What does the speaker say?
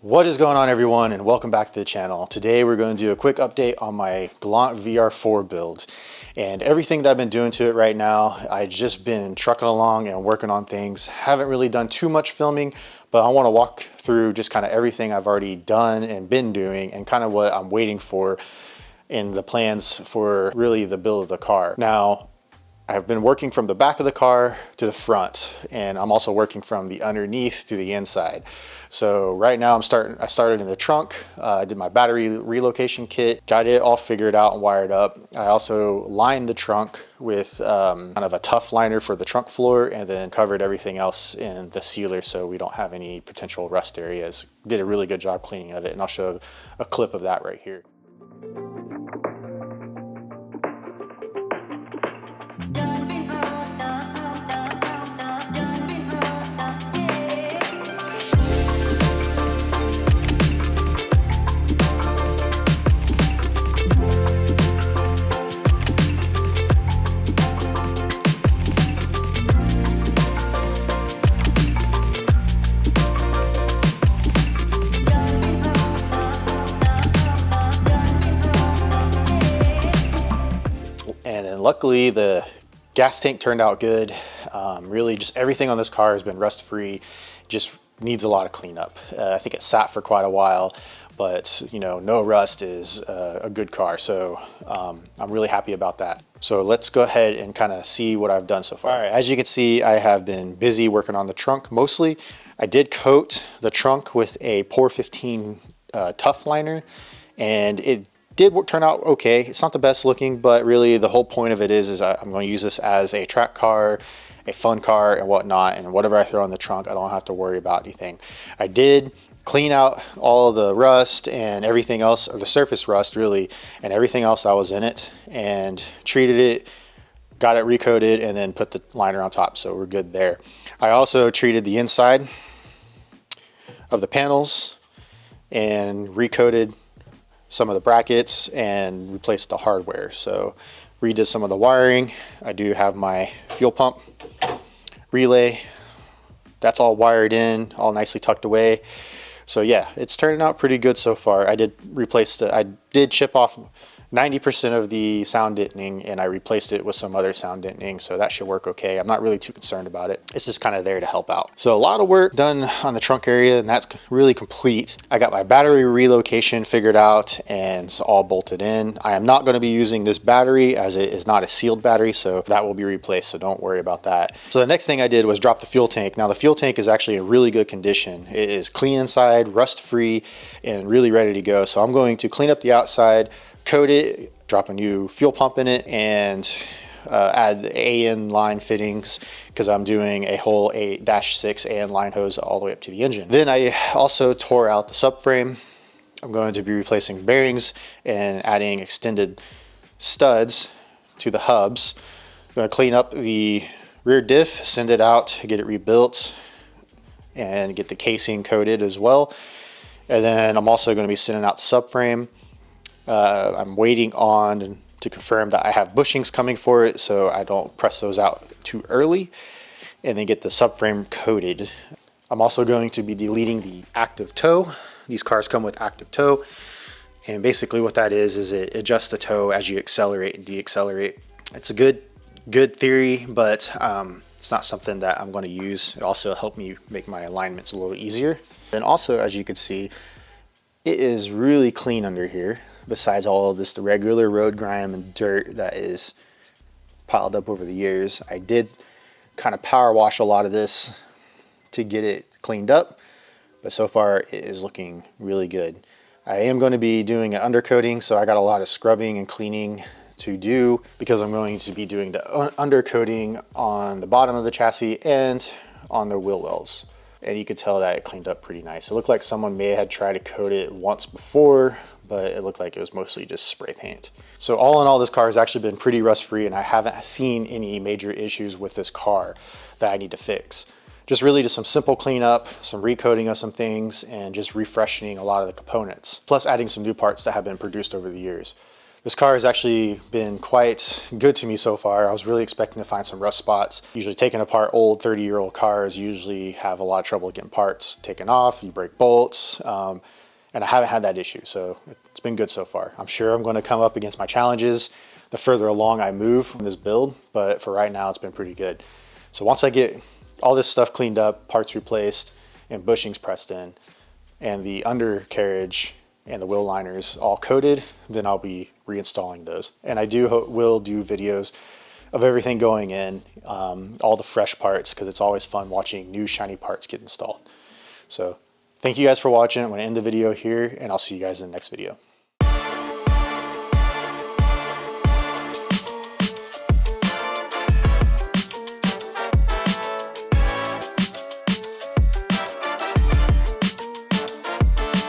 What is going on, everyone, and welcome back to the channel. Today we're going to do a quick update on my Galant VR-4 build and everything that I've been doing to it right now. I've just been trucking along and working on things. Haven't really done too much filming, but I want to walk through just kind of everything I've already done and been doing and kind of what I'm waiting for in the plans for really the build of the car. Now, I've been working from the back of the car to the front, and I'm also working from the underneath to the inside. So right now I started in the trunk. I did my battery relocation kit, got it all figured out and wired up. I also lined the trunk with kind of a tough liner for the trunk floor, and then covered everything else in the sealer so we don't have any potential rust areas. Did a really good job cleaning of it, and I'll show a clip of that right here. And then luckily the gas tank turned out good. Really just everything on this car has been rust free, just needs a lot of cleanup. I think it sat for quite a while, but you know, no rust is a good car. So I'm really happy about that. So let's go ahead and kind of see what I've done so far. All right, as you can see, I have been busy working on the trunk mostly. I did coat the trunk with a Pour 15 tough liner, and it did turn out okay. It's not the best looking, but really the whole point of it is I'm going to use this as a track car, a fun car and whatnot, and whatever I throw in the trunk, I don't have to worry about anything. I did clean out all of the rust and everything else, or the surface rust really, and everything else that was in it, and treated it, got it recoated, and then put the liner on top, so we're good there. I also treated the inside of the panels and recoated some of the brackets and replaced the hardware. So redid some of the wiring. I do have my fuel pump relay. That's all wired in, all nicely tucked away. So yeah, it's turning out pretty good so far. I did chip off 90% of the sound deadening, and I replaced it with some other sound deadening, so that should work okay. I'm not really too concerned about it. It's just kind of there to help out. So a lot of work done on the trunk area, and that's really complete. I got my battery relocation figured out and it's all bolted in. I am not going to be using this battery as it is not a sealed battery, so that will be replaced, so don't worry about that. So the next thing I did was drop the fuel tank. Now the fuel tank is actually in really good condition. It is clean inside, rust free, and really ready to go. So I'm going to clean up the outside, coat it, drop a new fuel pump in it, and add the AN line fittings, because I'm doing a whole 8-6 AN line hose all the way up to the engine. Then I also tore out the subframe. I'm going to be replacing bearings and adding extended studs to the hubs. I'm going to clean up the rear diff, send it out, get it rebuilt, and get the casing coated as well. And then I'm also going to be sending out the subframe. I'm waiting on to confirm that I have bushings coming for it, so I don't press those out too early, and then get the subframe coated. I'm also going to be deleting the active tow. These cars come with active tow, and basically what that is it adjusts the tow as you accelerate and decelerate. It's a good theory, but it's not something that I'm going to use. It also helped me make my alignments a little easier. And also, as you can see, it is really clean under here. Besides all of this, the regular road grime and dirt that is piled up over the years, I did kind of power wash a lot of this to get it cleaned up, but so far it is looking really good. I am going to be doing an undercoating, so I got a lot of scrubbing and cleaning to do, because I'm going to be doing the undercoating on the bottom of the chassis and on the wheel wells. And you could tell that it cleaned up pretty nice. It looked like someone may have tried to coat it once before, but it looked like it was mostly just spray paint. So all in all, this car has actually been pretty rust free, and I haven't seen any major issues with this car that I need to fix. Just really just some simple cleanup, some recoating of some things, and just refreshing a lot of the components, plus adding some new parts that have been produced over the years. This car has actually been quite good to me so far. I was really expecting to find some rust spots. Usually taking apart old 30-year-old cars usually have a lot of trouble getting parts taken off, you break bolts, and I haven't had that issue, so it's been good so far. I'm sure I'm going to come up against my challenges the further along I move in this build, but for right now it's been pretty good. So once I get all this stuff cleaned up, parts replaced, and bushings pressed in, and the undercarriage and the wheel liners all coated, then I'll be reinstalling those. And I will do videos of everything going in, all the fresh parts, because it's always fun watching new shiny parts get installed. So thank you guys for watching. I'm going to end the video here, and I'll see you guys in the next video.